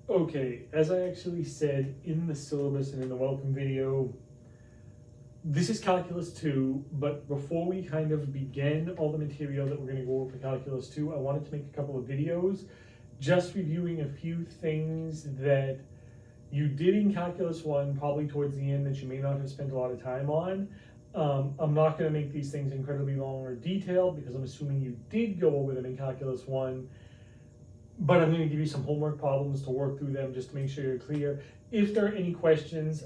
Okay, as I actually said in the syllabus and in the welcome video, this is Calculus 2, but before we kind of begin all the material that we're going to go over for Calculus 2, I wanted to make a couple of videos just reviewing a few things that you did in Calculus 1, probably towards the end, that you may not have spent a lot of time on. I'm not going to make these things incredibly long or detailed because I'm assuming you did go over them in Calculus 1. But I'm going to give you some homework problems to work through them just to make sure you're clear. If there are any questions,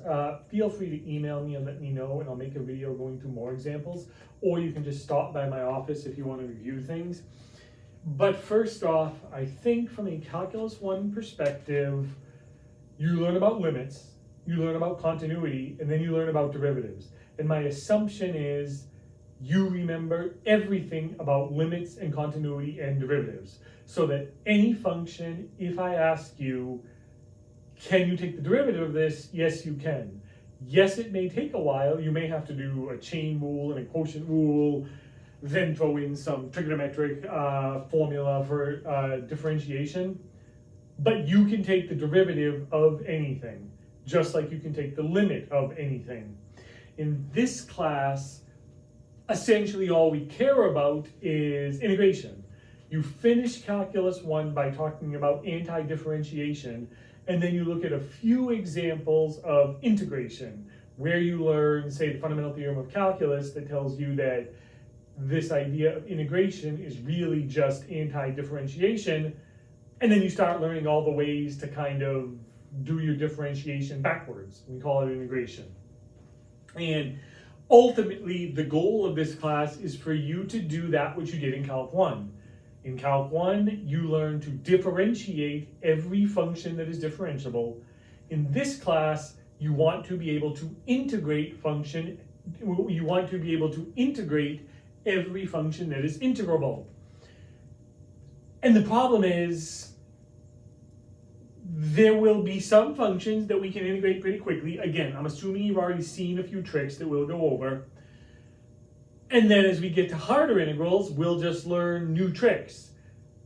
feel free to email me and let me know, and I'll make a video going through more examples. Or you can just stop by my office if you want to review things. But first off, I think from a Calculus 1 perspective, you learn about limits, you learn about continuity, and then you learn about derivatives. And my assumption is you remember everything about limits and continuity and derivatives. So that any function, if I ask you, can you take the derivative of this? Yes, you can. Yes, it may take a while. You may have to do a chain rule and a quotient rule, then throw in some trigonometric formula for differentiation. But you can take the derivative of anything, just like you can take the limit of anything. In this class, essentially all we care about is integration. You finish Calculus 1 by talking about anti-differentiation, and then you look at a few examples of integration, where you learn, say, the fundamental theorem of calculus that tells you that this idea of integration is really just anti-differentiation, and then you start learning all the ways to kind of do your differentiation backwards. We call it integration. And ultimately, the goal of this class is for you to do that which you did in Calc 1. In Calc 1, you learn to differentiate every function that is differentiable. In this class, you want to be able to integrate every function that is integrable. And the problem is, there will be some functions that we can integrate pretty quickly. Again, I'm assuming you've already seen a few tricks that we'll go over. And then as we get to harder integrals, we'll just learn new tricks,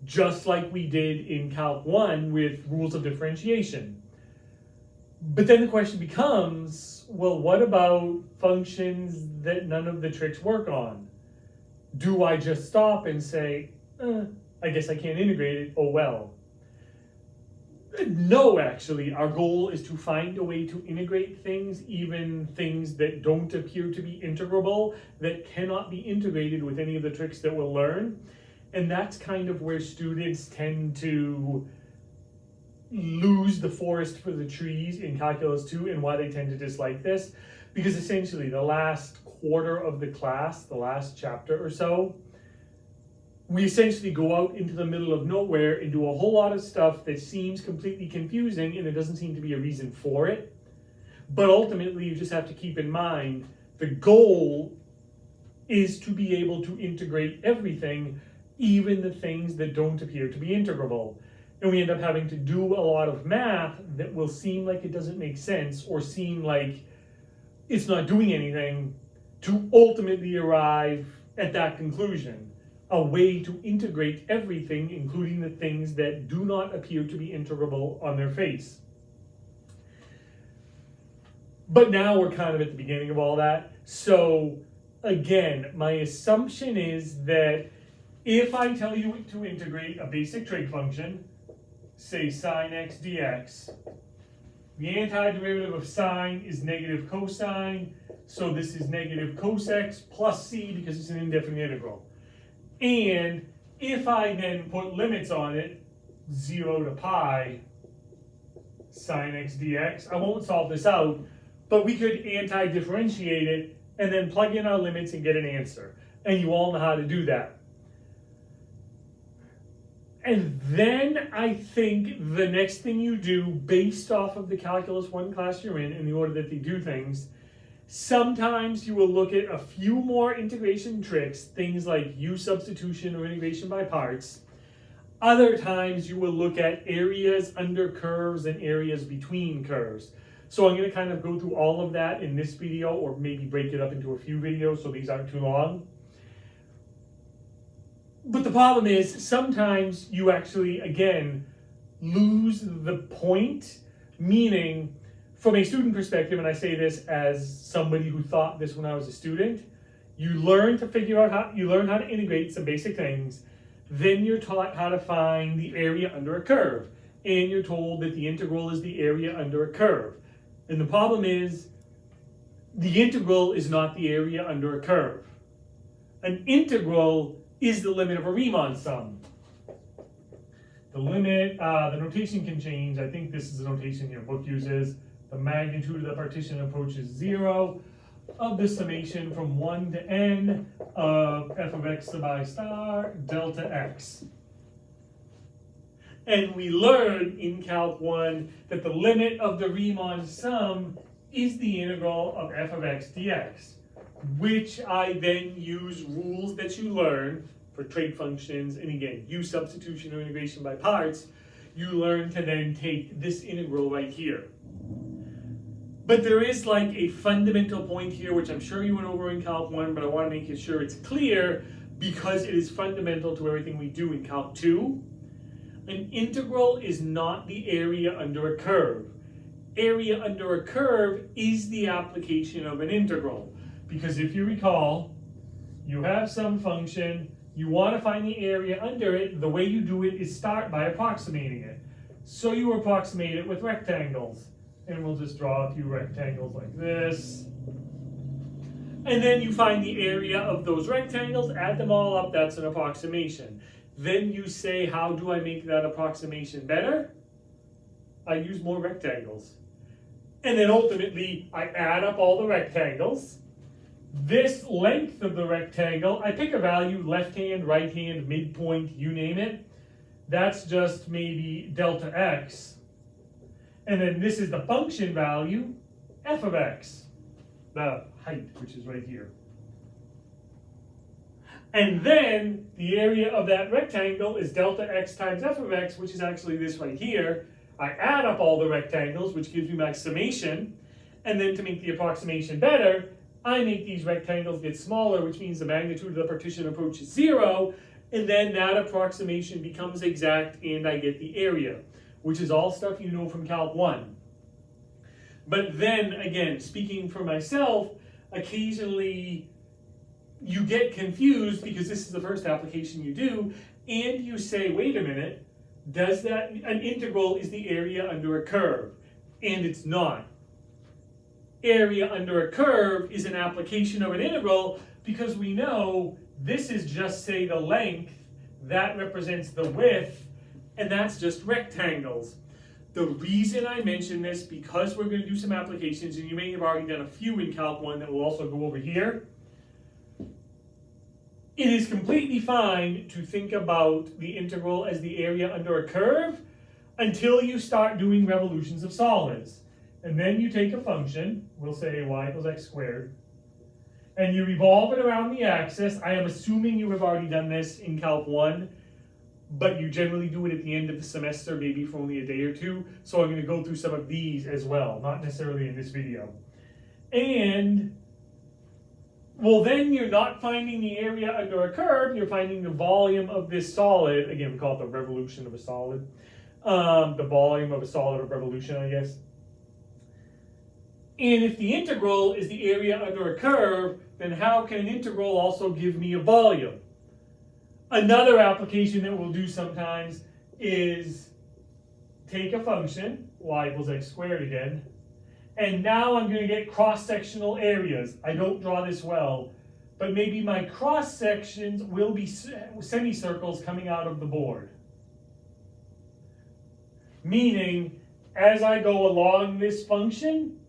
just like we did in Calc 1 with rules of differentiation. But then the question becomes, well, what about functions that none of the tricks work on? Do I just stop and say, I guess I can't integrate it, oh well? No, actually, our goal is to find a way to integrate things, even things that don't appear to be integrable, that cannot be integrated with any of the tricks that we'll learn. And that's kind of where students tend to lose the forest for the trees in Calculus 2, and why they tend to dislike this. Because essentially the last quarter of the class, the last chapter or so, we essentially go out into the middle of nowhere and do a whole lot of stuff that seems completely confusing, and there doesn't seem to be a reason for it. But ultimately, you just have to keep in mind, the goal is to be able to integrate everything, even the things that don't appear to be integrable. And we end up having to do a lot of math that will seem like it doesn't make sense, or seem like it's not doing anything, to ultimately arrive at that conclusion. A way to integrate everything, including the things that do not appear to be integrable on their face. But now we're kind of at the beginning of all that. So again, my assumption is that if I tell you to integrate a basic trig function, say sine x dx, the antiderivative of sine is negative cosine, so this is negative cos x plus c because it's an indefinite integral. And if I then put limits on it, 0 to pi sine x dx, I won't solve this out, but we could anti-differentiate it and then plug in our limits and get an answer. And you all know how to do that. And then I think the next thing you do, based off of the Calculus 1 class you're in the order that they do things, sometimes you will look at a few more integration tricks, things like U substitution or integration by parts. Other times you will look at areas under curves and areas between curves. So I'm going to kind of go through all of that in this video, or maybe break it up into a few videos so these aren't too long. But the problem is, sometimes you actually, again, lose the point, meaning from a student perspective, and I say this as somebody who thought this when I was a student, you learn to figure out you learn how to integrate some basic things, then you're taught how to find the area under a curve, and you're told that the integral is the area under a curve. And the problem is, the integral is not the area under a curve. An integral is the limit of a Riemann sum. The limit, the notation can change. I think this is the notation your book uses. The magnitude of the partition approaches 0 of the summation from 1 to n of f of x sub I star delta x. And we learn in Calc 1 that the limit of the Riemann sum is the integral of f of x dx, which I then use rules that you learn for trait functions, and again, use substitution or integration by parts. You learn to then take this integral right here. But there is like a fundamental point here, which I'm sure you went over in Calc 1, but I want to make sure it's clear because it is fundamental to everything we do in Calc 2. An integral is not the area under a curve. Area under a curve is the application of an integral. Because if you recall, you have some function, you want to find the area under it, the way you do it is start by approximating it. So you approximate it with rectangles. And we'll just draw a few rectangles like this. And then you find the area of those rectangles, add them all up, that's an approximation. Then you say, how do I make that approximation better? I use more rectangles. And then ultimately, I add up all the rectangles. This length of the rectangle, I pick a value, left hand, right hand, midpoint, you name it. That's just maybe delta x. And then this is the function value, f of x, the height, which is right here. And then the area of that rectangle is delta x times f of x, which is actually this right here. I add up all the rectangles, which gives me my summation. And then to make the approximation better, I make these rectangles get smaller, which means the magnitude of the partition approaches 0. And then that approximation becomes exact, and I get the area, which is all stuff you know from Calc 1. But then, again, speaking for myself, occasionally you get confused because this is the first application you do, and you say, wait a minute, does that, an integral is the area under a curve? And it's not. Area under a curve is an application of an integral because we know this is just, say, the length, that represents the width, and that's just rectangles. The reason I mention this, because we're going to do some applications, and you may have already done a few in Calc 1 that will also go over here. It is completely fine to think about the integral as the area under a curve until you start doing revolutions of solids. And then you take a function, we'll say y equals x squared, and you revolve it around the axis. I am assuming you have already done this in Calc 1. But you generally do it at the end of the semester, maybe for only a day or two. So I'm going to go through some of these as well, not necessarily in this video. And, well, then you're not finding the area under a curve, you're finding the volume of this solid. Again, we call it the revolution of a solid. The volume of a solid of revolution, I guess. And if the integral is the area under a curve, then how can an integral also give me a volume? Another application that we'll do sometimes is take a function, y equals x squared again, and now I'm going to get cross-sectional areas. I don't draw this well, but maybe my cross-sections will be semicircles coming out of the board. Meaning, as I go along this function,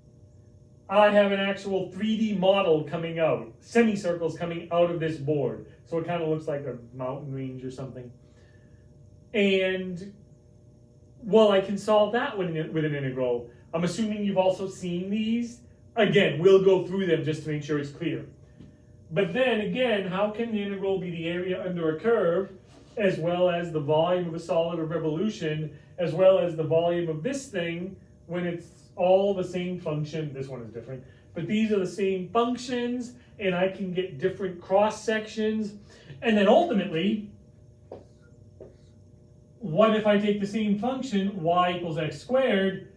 I have an actual 3D model coming out, semicircles coming out of this board. So it kind of looks like a mountain range or something. And, well, I can solve that with an integral. I'm assuming you've also seen these. Again, we'll go through them just to make sure it's clear. But then, again, how can the integral be the area under a curve, as well as the volume of a solid of revolution, as well as the volume of this thing, when it's all the same function? This one is different. But these are the same functions, and I can get different cross sections. And then ultimately, what if I take the same function, y equals x squared,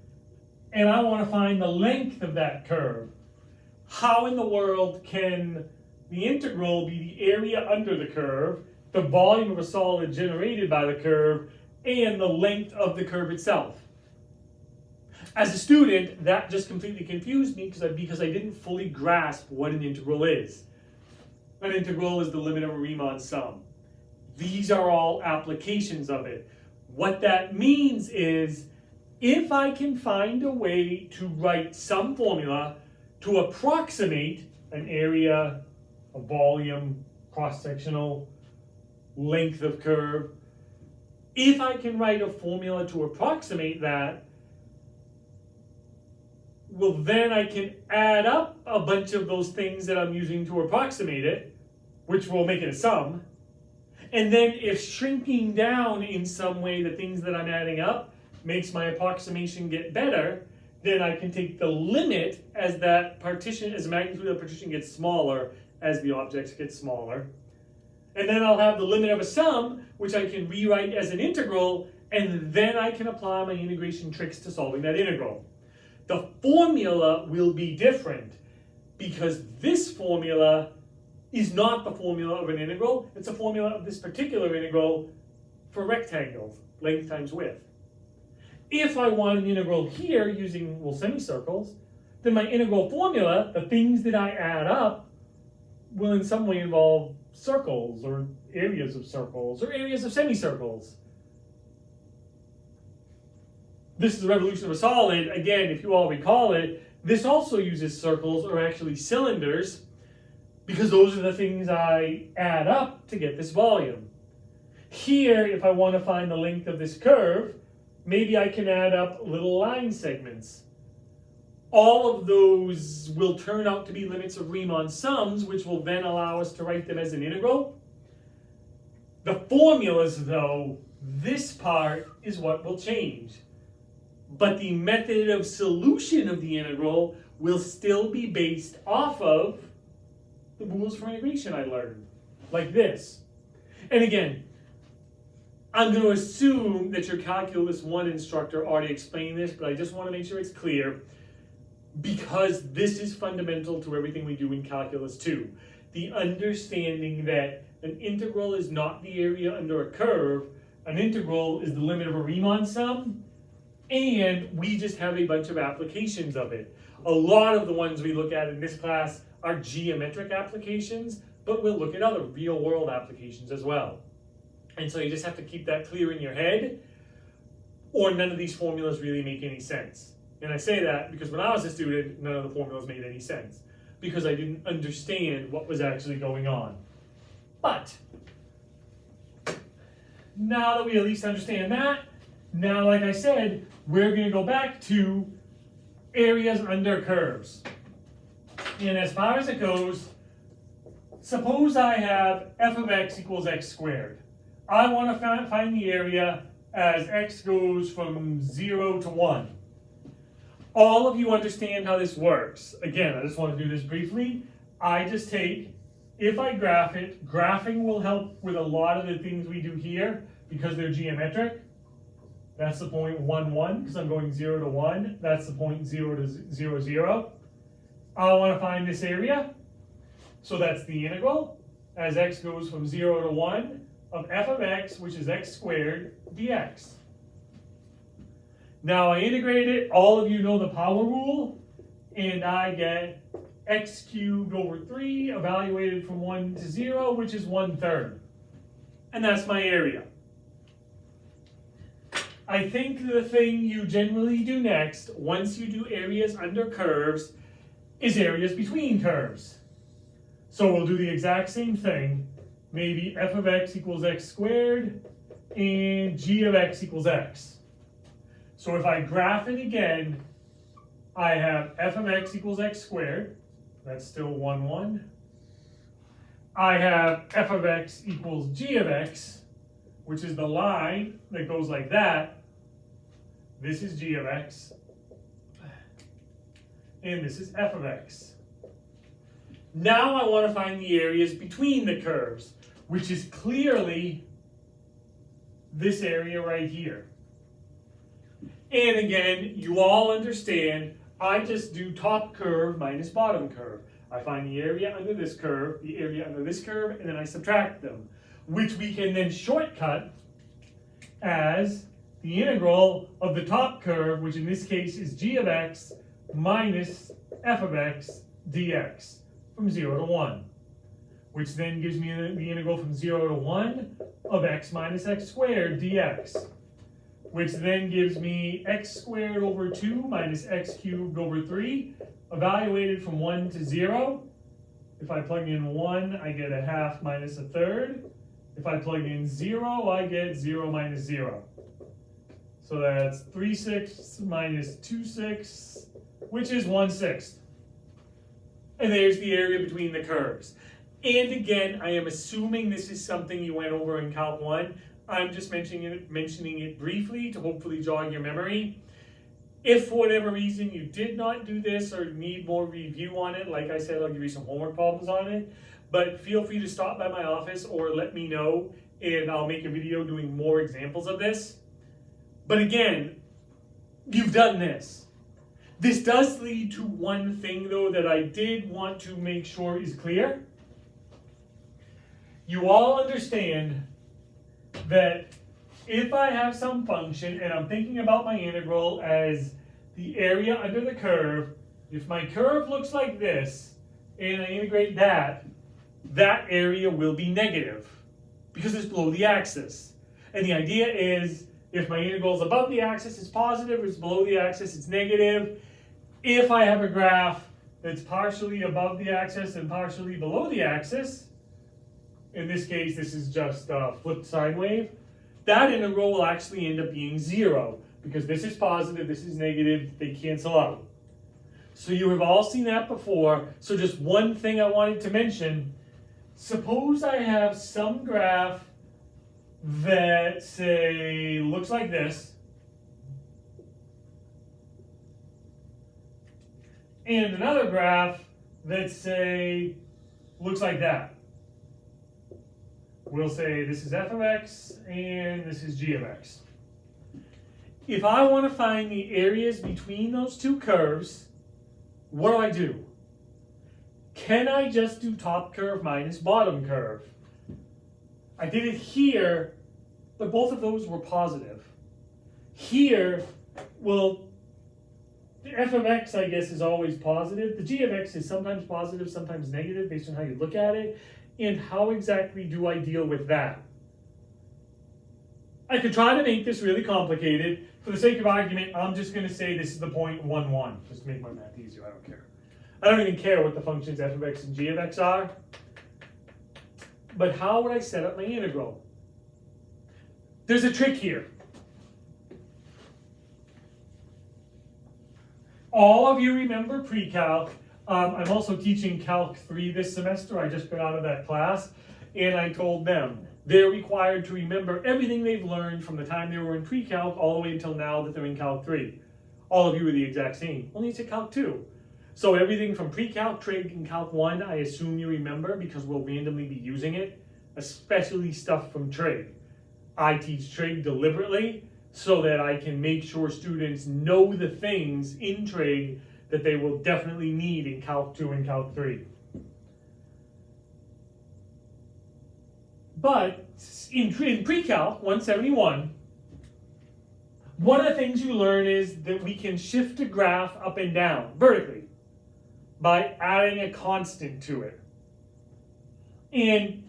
and I want to find the length of that curve? How in the world can the integral be the area under the curve, the volume of a solid generated by the curve, and the length of the curve itself? As a student, that just completely confused me because I didn't fully grasp what an integral is. An integral is the limit of a Riemann sum. These are all applications of it. What that means is, if I can find a way to write some formula to approximate an area, a volume, cross-sectional length of curve, if I can write a formula to approximate that, well, then I can add up a bunch of those things that I'm using to approximate it, which will make it a sum. And then if shrinking down in some way the things that I'm adding up makes my approximation get better, then I can take the limit as that partition, as the magnitude of the partition gets smaller as the objects get smaller. And then I'll have the limit of a sum, which I can rewrite as an integral, and then I can apply my integration tricks to solving that integral. The formula will be different because this formula is not the formula of an integral. It's a formula of this particular integral for rectangles, length times width. If I want an integral here using, well, semicircles, then my integral formula, the things that I add up, will in some way involve circles or areas of circles or areas of semicircles. This is the revolution of a solid. Again, if you all recall it, this also uses circles, or actually cylinders, because those are the things I add up to get this volume. Here, if I want to find the length of this curve, maybe I can add up little line segments. All of those will turn out to be limits of Riemann sums, which will then allow us to write them as an integral. The formulas, though, this part is what will change. But the method of solution of the integral will still be based off of the rules for integration I learned, like this. And again, I'm going to assume that your Calculus 1 instructor already explained this, but I just want to make sure it's clear, because this is fundamental to everything we do in Calculus 2. The understanding that an integral is not the area under a curve, an integral is the limit of a Riemann sum, and we just have a bunch of applications of it. A lot of the ones we look at in this class are geometric applications, but we'll look at other real-world applications as well. And so you just have to keep that clear in your head, or none of these formulas really make any sense. And I say that because when I was a student, none of the formulas made any sense, because I didn't understand what was actually going on. But now that we at least understand that, now, like I said, we're going to go back to areas under curves. And as far as it goes, suppose I have f of x equals x squared. I want to find the area as x goes from 0 to 1. All of you understand how this works. Again, I just want to do this briefly. I just take, if I graph it, graphing will help with a lot of the things we do here because they're geometric. That's the point 1, 1, because I'm going 0 to 1. That's the point 0 to 0, 0. I want to find this area. So that's the integral, as x goes from 0 to 1, of f of x, which is x squared, dx. Now I integrate it. All of you know the power rule. And I get x cubed over 3, evaluated from 1 to 0, which is 1/3. And that's my area. I think the thing you generally do next, once you do areas under curves, is areas between curves. So we'll do the exact same thing. Maybe f of x equals x squared, and g of x equals x. So if I graph it again, I have f of x equals x squared. That's still 1, 1. I have f of x equals g of x, which is the line that goes like that. This is g of x, and this is f of x. Now I want to find the areas between the curves, which is clearly this area right here. And again, you all understand, I just do top curve minus bottom curve. I find the area under this curve, the area under this curve, and then I subtract them, which we can then shortcut as the integral of the top curve, which in this case is g of x minus f of x dx from 0 to 1, which then gives me the integral from 0 to 1 of x minus x squared dx, which then gives me x squared over 2 minus x cubed over 3, evaluated from 1 to 0. If I plug in 1, I get a half minus a third. If I plug in 0, I get 0 minus 0. So that's 3/6 minus 2/6, which is 1/6. And there's the area between the curves. And again, I am assuming this is something you went over in Calc 1. I'm just mentioning it briefly to hopefully jog your memory. If for whatever reason you did not do this or need more review on it, like I said, I'll give you some homework problems on it. But feel free to stop by my office or let me know, and I'll make a video doing more examples of this. But again, you've done this. This does lead to one thing, though, that I did want to make sure is clear. You all understand that if I have some function and I'm thinking about my integral as the area under the curve, if my curve looks like this and I integrate that, that area will be negative because it's below the axis. And the idea is if my integral is above the axis, it's positive. If it's below the axis, it's negative. If I have a graph that's partially above the axis and partially below the axis, in this case, this is just a flipped sine wave, that integral will actually end up being 0 because this is positive, this is negative, they cancel out. So you have all seen that before. So just one thing I wanted to mention, suppose I have some graph that, say, looks like this, and another graph that, say, looks like that. We'll say this is f of x and this is g of x. If I want to find the areas between those two curves, what do? Can I just do top curve minus bottom curve? I did it here, but both of those were positive. Here, well, the f of x, I guess, is always positive. The g of x is sometimes positive, sometimes negative, based on how you look at it. And how exactly do I deal with that? I could try to make this really complicated. For the sake of argument, I'm just going to say this is the point 1, 1, just to make my math easier. I don't care. I don't even care what the functions f of x and g of x are. But how would I set up my integral? There's a trick here. All of you remember pre-calc. I'm also teaching Calc 3 this semester. I just got out of that class, and I told them they're required to remember everything they've learned from the time they were in pre-calc all the way until now that they're in Calc 3. All of you are the exact same, only it's at Calc 2. So everything from pre-calc, trig, and Calc 1, I assume you remember because we'll randomly be using it, especially stuff from trig. I teach trig deliberately so that I can make sure students know the things in trig that they will definitely need in Calc 2 and Calc 3. But in pre-calc 171, one of the things you learn is that we can shift a graph up and down vertically by adding a constant to it. And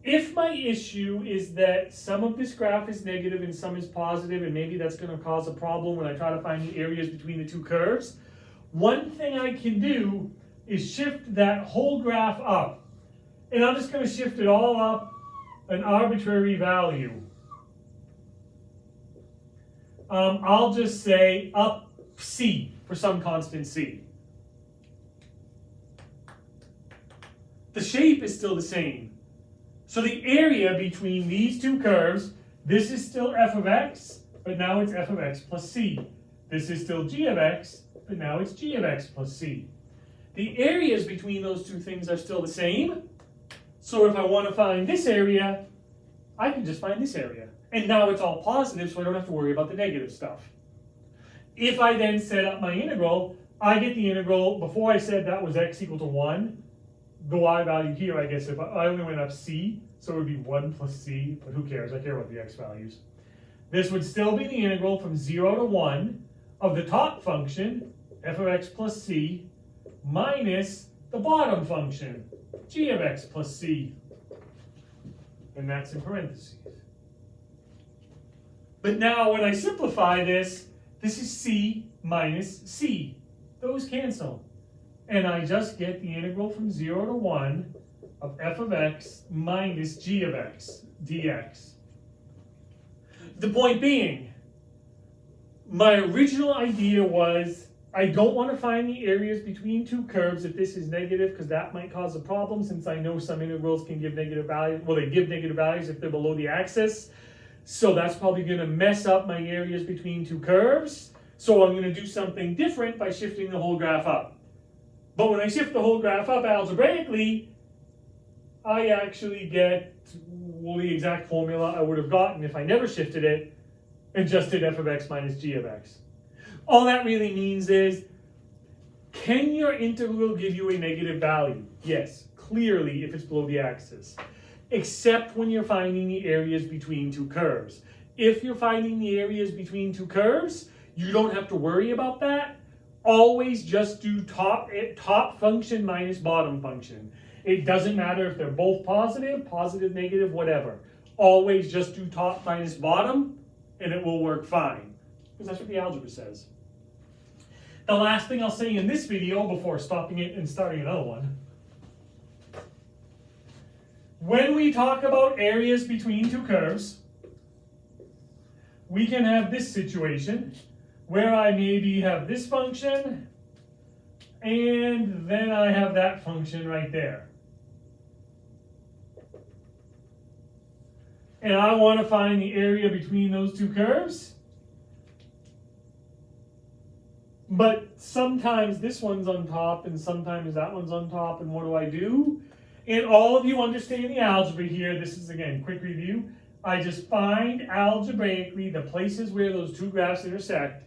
if my issue is that some of this graph is negative and some is positive, and maybe that's going to cause a problem when I try to find the areas between the two curves, one thing I can do is shift that whole graph up. And I'm just going to shift it all up an arbitrary value. I'll just say up c for some constant c. The shape is still the same. So the area between these two curves, this is still f of x, but now it's f of x plus c. This is still g of x, but now it's g of x plus c. The areas between those two things are still the same. So if I want to find this area, I can just find this area. And now it's all positive, so I don't have to worry about the negative stuff. If I then set up my integral, I get the integral, before I said that was x equal to 1, the y value here, I guess, if I only went up c, so it would be 1 plus c, but who cares? I care about the x values. This would still be the integral from 0 to 1 of the top function, f of x plus c, minus the bottom function, g of x plus c. And that's in parentheses. But now when I simplify this, this is c minus c. Those cancel. And I just get the integral from 0 to 1 of f of x minus g of x dx. The point being, my original idea was I don't want to find the areas between two curves if this is negative, because that might cause a problem, since I know some integrals can give negative values. Well, they give negative values if they're below the axis. So that's probably going to mess up my areas between two curves. So I'm going to do something different by shifting the whole graph up. But when I shift the whole graph up algebraically, I actually get, well, the exact formula I would have gotten if I never shifted it and just did f of x minus g of x. All that really means is, can your integral give you a negative value? Yes, clearly if it's below the axis. Except when you're finding the areas between two curves. If you're finding the areas between two curves, you don't have to worry about that. Always just do top function minus bottom function. It doesn't matter if they're both positive, negative, whatever. Always just do top minus bottom, and it will work fine. Because that's what the algebra says. The last thing I'll say in this video before stopping it and starting another one. When we talk about areas between two curves, we can have this situation where I maybe have this function and then I have that function right there. And I want to find the area between those two curves. But sometimes this one's on top and sometimes that one's on top, and what do? And all of you understand the algebra here. This is, again, quick review. I just find algebraically the places where those two graphs intersect,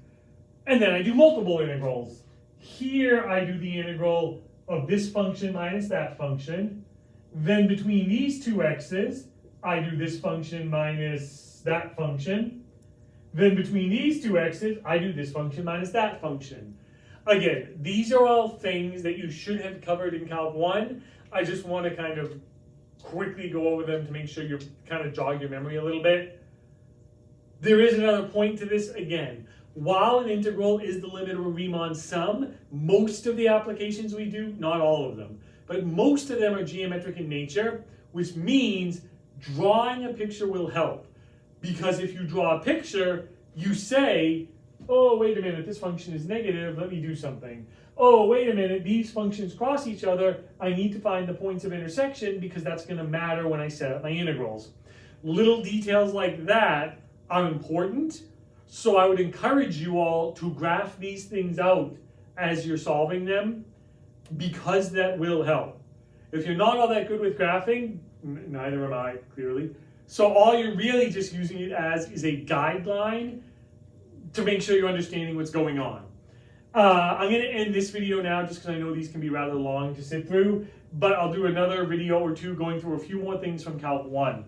and then I do multiple integrals. Here I do the integral of this function minus that function. Then between these two x's, I do this function minus that function. Then between these two x's, I do this function minus that function. Again, these are all things that you should have covered in Calc 1. I just want to kind of quickly go over them to make sure you kind of jog your memory a little bit. There is another point to this again. While an integral is the limit of a Riemann sum, most of the applications we do, not all of them, but most of them are geometric in nature, which means drawing a picture will help. Because if you draw a picture, you say, oh, wait a minute, this function is negative, let me do something. Oh, wait a minute, these functions cross each other, I need to find the points of intersection because that's going to matter when I set up my integrals. Little details like that are important, so I would encourage you all to graph these things out as you're solving them, because that will help. If you're not all that good with graphing, neither am I, clearly. So all you're really just using it as is a guideline to make sure you're understanding what's going on. I'm going to end this video now just because I know these can be rather long to sit through, but I'll do another video or two going through a few more things from Calc 1.